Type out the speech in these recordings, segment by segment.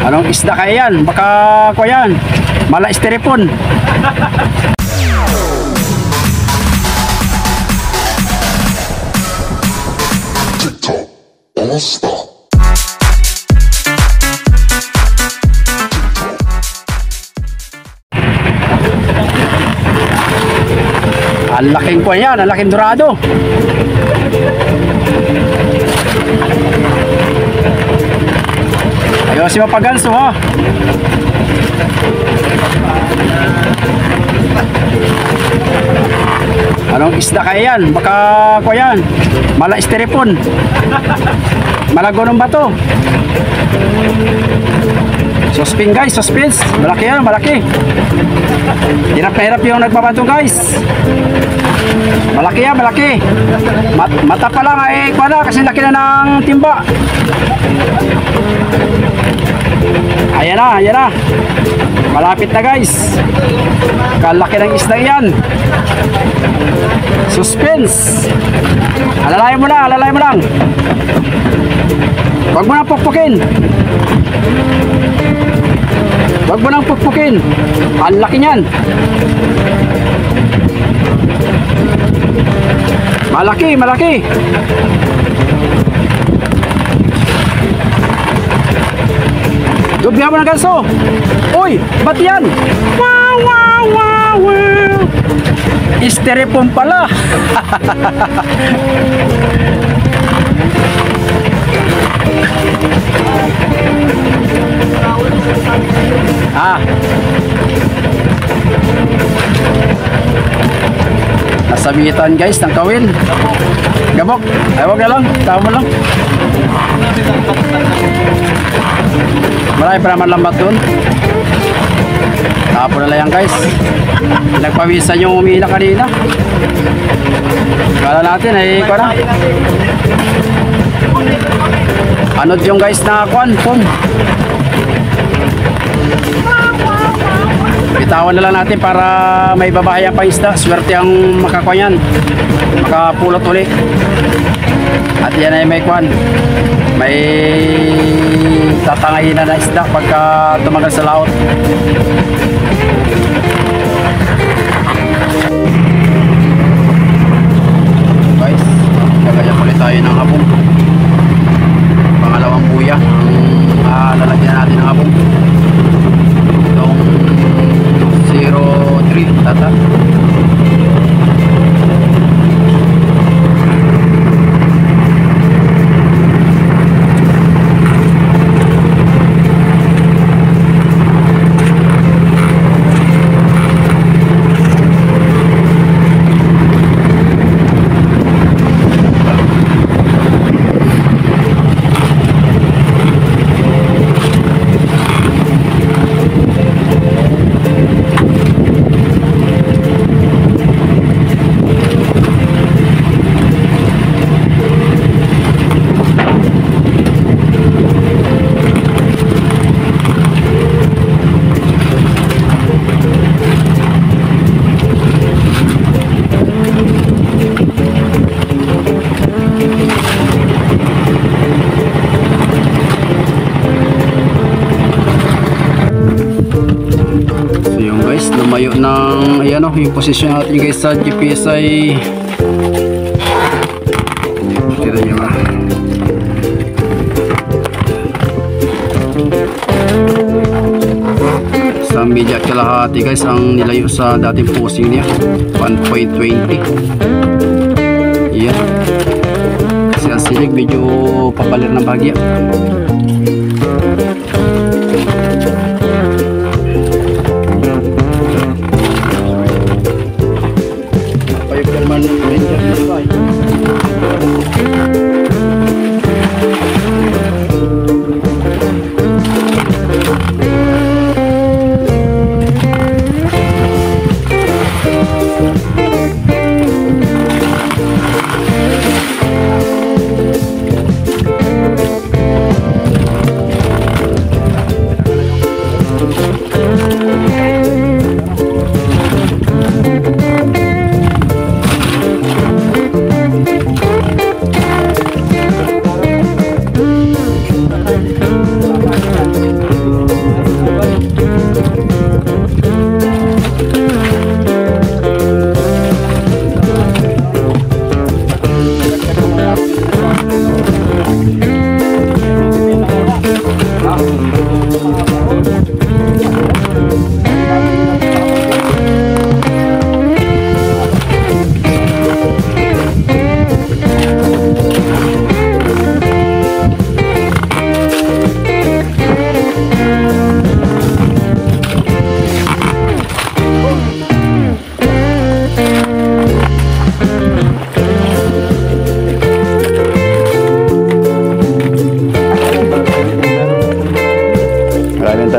Anong isda kaya yan? Baka ko yan. Mala styrofoam. TikTok All Star. Ang laking ko yan, ang laking dorado. Ayaw si mapaganso ha. Anong isda kaya yan? Baka ko yan. Mala styrofoam. Malagonong bato. Suspin guys, suspense. Malaki yan, malaki. Hirap na hirap yung nagbabato guys. Malaki yan, malaki. Mata pa lang ay kuha kasi laki na ng timba. Ayan na, ayan na. Malapit na guys. Kalaki ng isda yan. Suspense. Alalayan mo lang, alalayan mo lang. Huwag mo nang pukpukin. Huwag mo nang pukpukin. Ang laki niyan. Malaki, malaki. Dubyan mo ng ganso. Uy, ba't yan? Wow, wow, wow, wow. Styrofoam pala. Nasabitan guys ng kawil. Gabok. Ay, wag na lang. Tama lang. Marami pa naman lambat dun. Tapo na lang yan guys. Nagpawisan yung umila kanina. Kala natin ay ikaw na. Anod yung guys na kwan, pum. Bitawan na lang natin para may babae pa isda. Swerte ang makakwanyan. Makapulot ulit. At yan ay may kwan. May tatangayin na isda pagka tumagal sa laot. Guys, gagaya ulit tayo ng habong. Pangalawang buya ang lalagyan natin ng habong. Itong 03 tata. Lumayo ng ayan o, yung posisyon natin guys sa GPS ay kita nyo ba sa media kalahati guys ang nilayo sa dating posing niya 1.20. Yan kasi ang sinig medyo papalir ng bagya.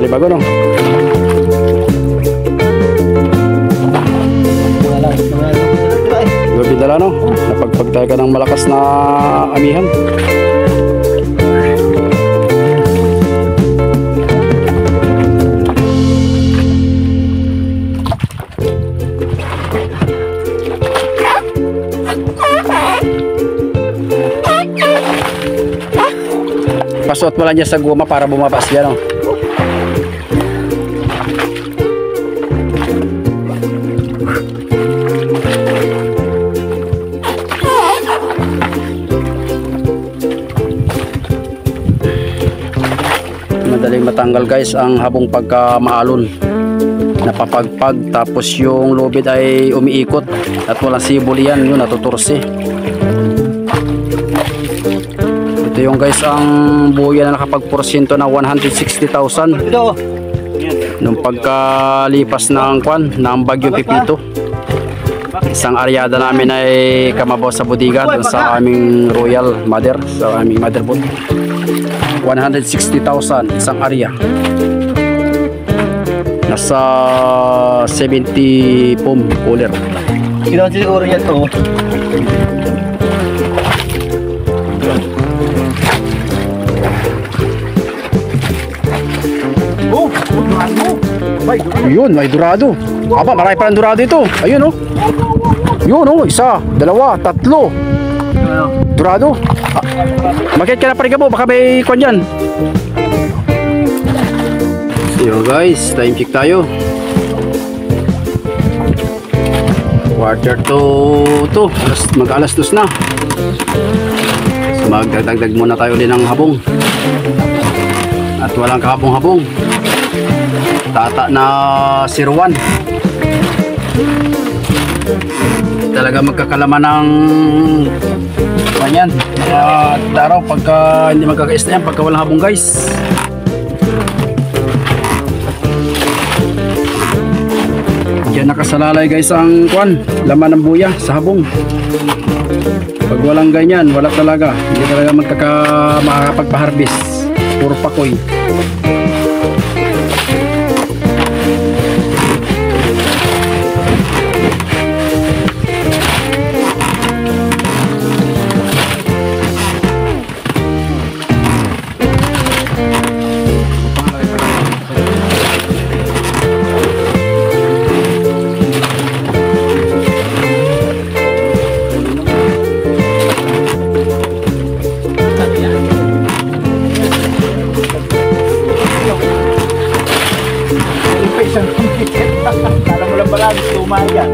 Talibago, no? Gabi dala, no? Napagpagtay ka ng malakas na amihan. Pasuot mo lang dyan sa guma para bumaba siya, no? Madaling matanggal guys ang habong pagka maalon, napapagpag, tapos yung lubid ay umiikot at walang sibol yan, yun natutursi. Ito yung guys ang buya na nakapagporsyento na 160,000 nung pagkalipas ng kwan ng Bagyo Pipito. Isang aryada namin ay kamabaw sa bodega dun sa aming royal mother, sa aming motherboard. 160,000 isang area. Nasa 70 pump cooler. Ilan siguro yan to? Yun, may dorado. Aba, marami pa ng dorado ito. Ayun, oh. Yun, oh. Isa, dalawa, tatlo. Dorado. Makit ka na pa rin po. Baka may kwan dyan. So yun guys, time check tayo. 1:45 mag-alas 2 na. So magdagdag muna tayo ulit ng habong. At walang kahapong-habong. Tata na 01. Talaga magkakalaman ng kanyan. Daraw pagka hindi magkakaista yan, pagka walang habong guys. Diyan nakasalalay guys ang kwan, laman ng buya sa habong. Pag walang ganyan, wala talaga. Hindi talaga makakapagpa-harvest. Puro pakoy. Kala mo lang pala, lumay yan.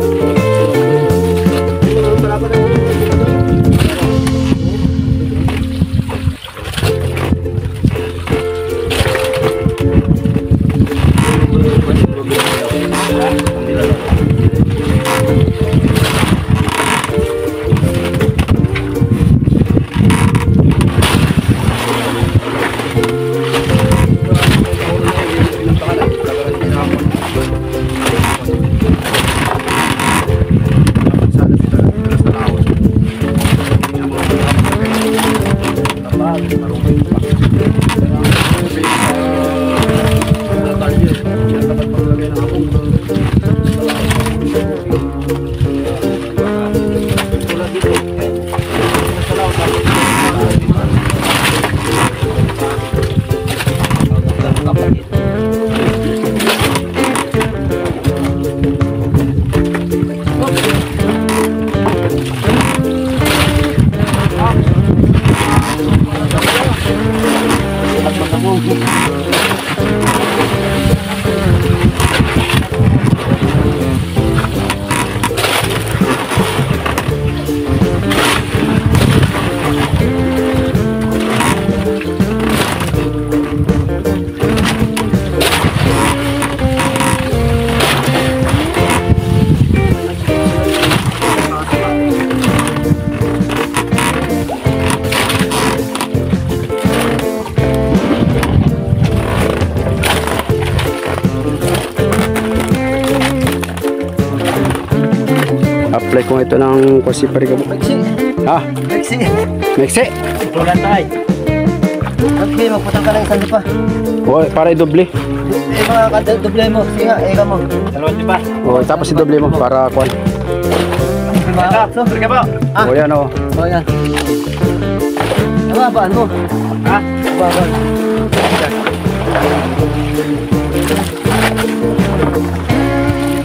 Apply ko ito ng kasi parigamo. Meksi. Ha? Meksi. Meksi. Tulan tayo. Okay, magputang ka ng isang lipa. O, para i-doble. Mga doble mo. Sige nga, eka mo. Dalawang lipa. O, tapos i-doble mo para kuan. Mga kapso. Sige po. O, yan o. O, yan. Abaan mo. Ha? Abaan.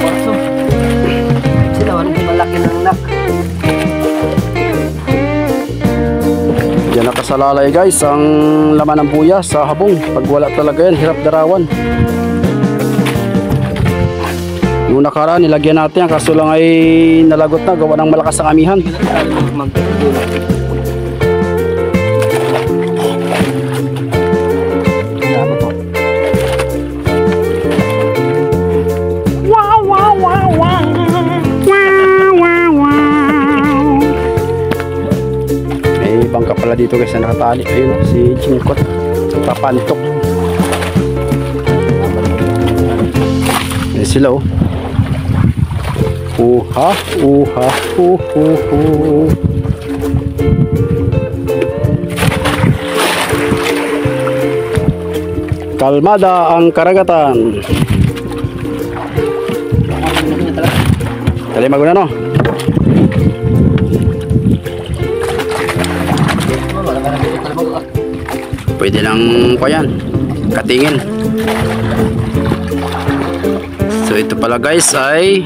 Kapso. Sila, walang malaki ng nak. Yan nakasalalay guys, ang laman ng buya sa habong. Pag wala talaga yan, hirap darawan. Yung nakaraan, nilagyan natin yan, kaso lang ay nalagot na, gawa ng malakas ang amihan. May bangka pala dito guys na nakatali. Ayun, si Jingkot. Papantok. Ayan sila oh. Uha, uha, uhuhu. Kalmada ang karagatan. Dali maguna no. Pwede lang pa yan, katingin. So ito pala guys ay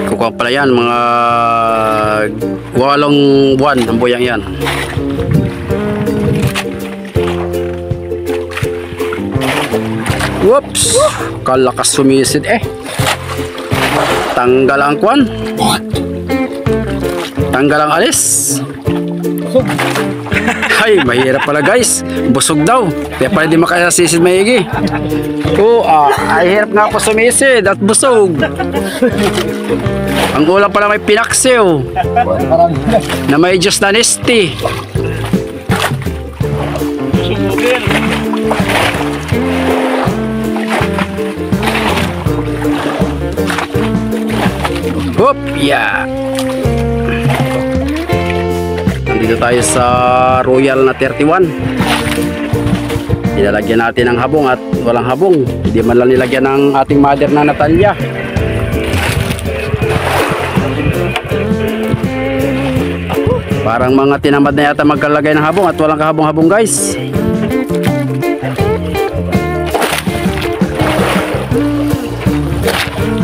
kukuha pala yan, mga 8 buwan ang buyang yan. Whoops, kalakas sumisid eh. Tanggal ang kwan, tanggal ang alis. Ay, mahirap pala guys. Busog daw. Kaya pala di makasisid maigi. Oo, ay hirap nga po sumisid at busog. Ang ulam pala may pinaksiw na may Diyos na nesti. Hop, yeah. Dito tayo sa Royal na 31. Nilalagyan natin ng habong at walang habong. Hindi man lang nilagyan ng ating mother na Natalia. Parang mga tinamad na yata magkalagay ng habong at walang kahabong-habong guys.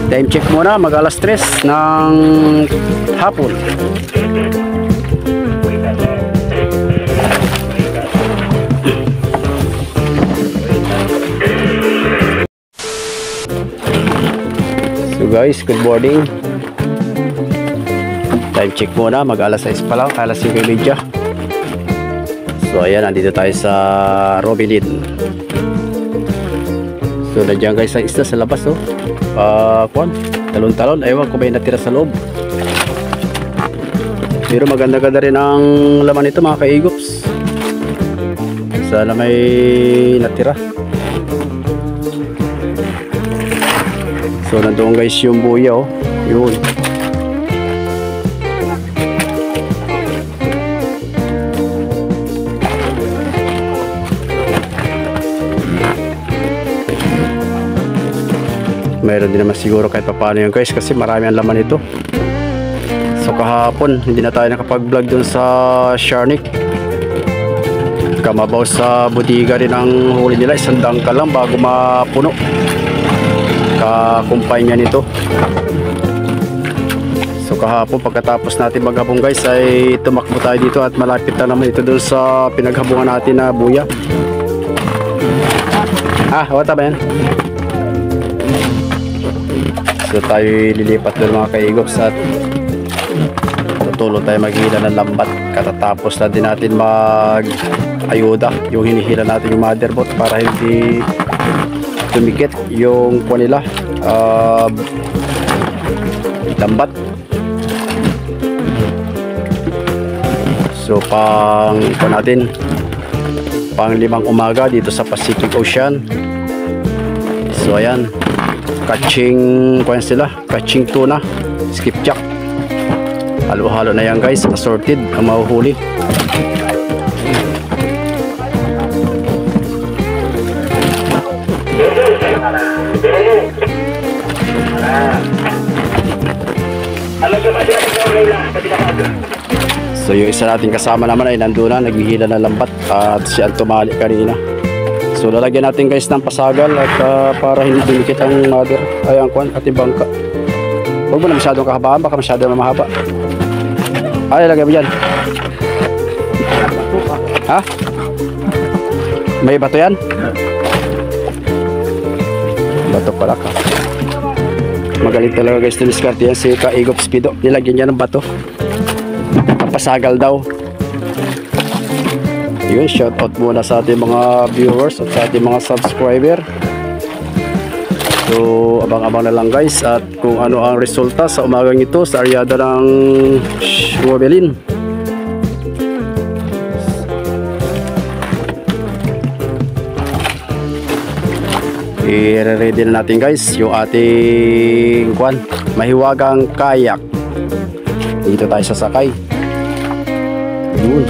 Time check muna, mag alas 3 ng hapon. So guys, good morning. Time check muna, mag alas 6 pa lang, alas 5:30. So ayan, nandito tayo sa Robilin. So nandiyan guys ang isda sa labas oh. Kwan, talon-talon, ewan ko may natira sa loob. Pero maganda-ganda rin ang laman nito mga kaigops. Sana may natira. So nandoon guys yung buya oh. Yun. Mayroon din naman siguro kahit paano yun guys, kasi marami ang laman ito. So kahapon hindi na tayo nakapag-vlog dun sa Sharnik. Kamabaw sa budiga rin ang huli nila, 100 ka lang bago mapuno. Kakumpay niya nito. So kahapon pagkatapos natin maghabong guys ay tumakbo tayo dito at malapit na naman ito dun sa pinaghabungan natin na buya. Wata ba yan? So tayo lilipat doon mga kaigops at tutulong tayo maghila ng lambat. Katatapos na din natin mag-ayuda yung hinihila natin yung motherboard para hindi tumikit yung po nila lambat. So pang natin pang 5 umaga dito sa Pacific Ocean. So ayan, catching sila, catching tuna, skipjack. Halo-halo na yan guys, assorted ang mahuhuli. So yung isa nating kasama naman ay nandun na, naghihila ng lambat at siya ang tumali kanina. So lalagyan natin guys ng pasagal at para hindi dumikit ang mother ay ang kwan at bangka. Huwag mo na masyadong kahabaan, baka masyadong mahaba. Ay, lagay mo dyan. Ha? May bato yan? Bato pala ka. Magaling talaga guys, tiniskarte yan si Kaigop Speedo. Nilagyan niya ng bato. Pasagal daw. Yun, shout out muna sa ating mga viewers at sa ating mga subscriber. So abang-abang na lang guys at kung ano ang resulta sa umagang ito sa aryada ng Ruabelin. I-ready na natin guys yung ating mahiwagang kayak. Dito tayo sasakay. Yun.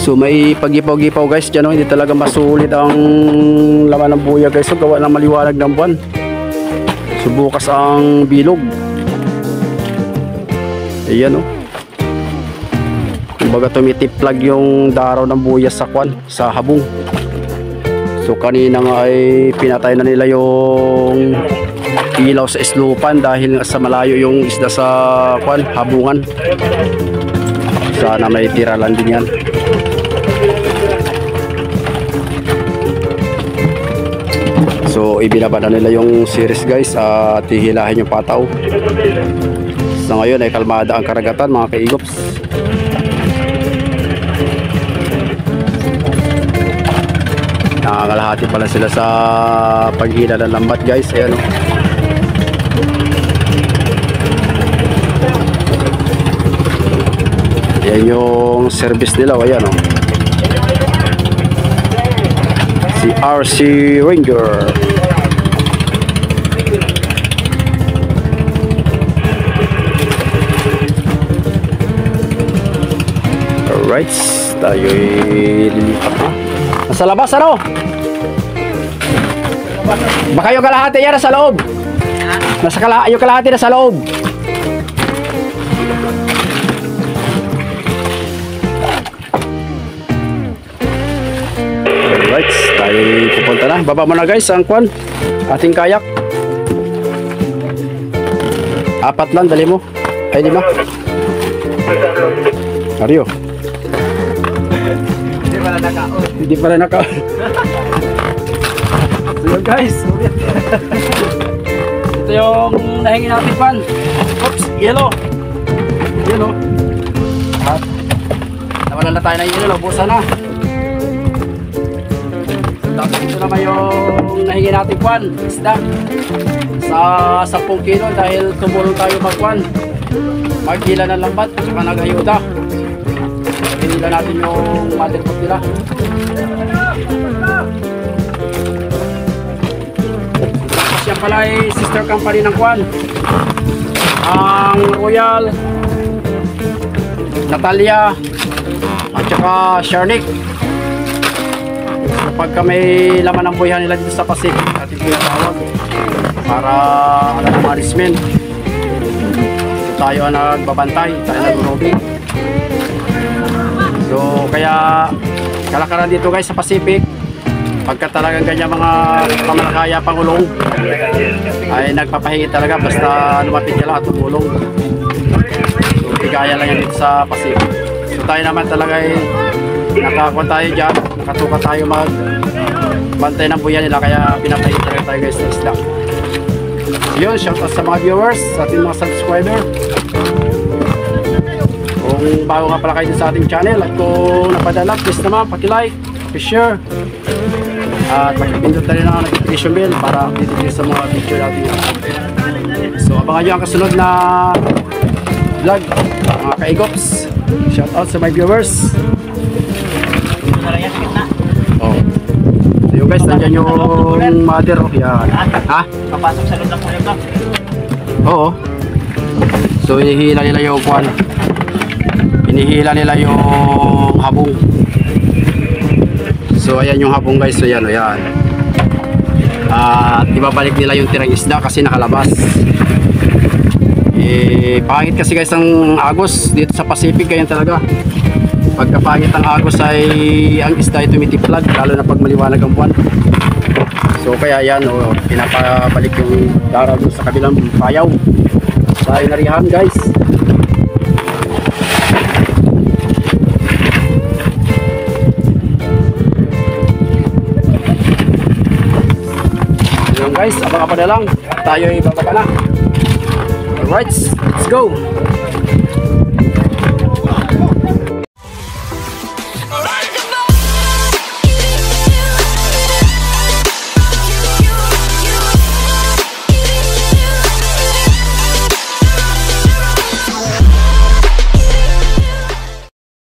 So may pag-ipaw-gipaw guys dyan, hindi talaga masulit ang laman ng buya guys. So gawa ng maliwanag ng buwan. So bukas ang bilog. Ayan o. Kumbaga tumitiplag yung daraw ng buya sa sa habong. So kanina nga ay pinatay na nila yung ilaw sa islupan dahil sa malayo yung isda sa habungan. Sana may tira lang din yan. So ibinaba na nila yung series guys at hihilahin yung pataw. So ngayon ay kalmada ang karagatan mga kaigops. Nakakalahati pala sila sa paghila ng lambat guys. Ayan o. Yan yung service nila. Ayan o. Si RC Ranger. Alright, tayo'y lilipat na. Nasa labas ano? Baka yung kalahati yan nasa loob. Yung kalahati nasa loob. Alright, tayo pupunta na. Baba mo na guys ang ating kayak. 4 lang, dali mo. Ay, 5. Mario. Hindi pala naka. So yun guys. Ito yung nahingin natin Oops, yellow. Yellow. At nawalan na tayo ng yellow. Busa na. Tapos ito naman yung nahingin natin isda sa 10 kilo dahil tumulong tayo magkila ng lambat at saka nag-ayuda. Hinila natin yung motherboard nila. Tapos yan pala ay sister company ng ang Royal, Natalia at saka Sharnik. Pagka may laman ng buhay nila dito sa Pacific, ating pinatawag para ng management. Tayo ang nagbabantay, tayo nag-robing. So kaya kalakaran dito guys sa Pacific, pagka talagang ganyan mga kamalakaya pangulong ay nagpapahingi talaga basta lumapit nila at tumulong. So bigaya lang yan dito sa Pacific. So tayo naman talaga ay nakakuha tayo dyan, nakatuka tayo magbantay ng buyan nila, kaya pinapahingi talaga tayo guys na isla. Yun, shout out sa mga viewers, sa ating mga subscriber. Kung bago nga pala kayo sa ating channel at kung napadala, please naman paki-like, paki-share at paki-pindot na rin ang notification bell para update sa mga video natin. So abangan nyo ang kasunod na vlog mga kaigops. Shout out sa my viewers. Oh. So yun guys, nandiyan yung mother. Yan. Ha? Papasok sa loob ng kulay ba? Oo. So hinihila nila yung kwan. Hinihila nila yung habong. So ayan yung habong guys. So yan, ayan. At ibabalik nila yung tirang isda kasi nakalabas. Pangit kasi guys ang agos dito sa Pacific, ganyan talaga. Pagkapangit ang agos ay ang isda ay tumitiplag, lalo na pag maliwanag ang buwan. So kaya yan, pinapabalik yung dara doon sa kabilang payaw sa inarihan guys. Yun guys, abang-abang na lang, tayo ay bababa na. Alright, let's go.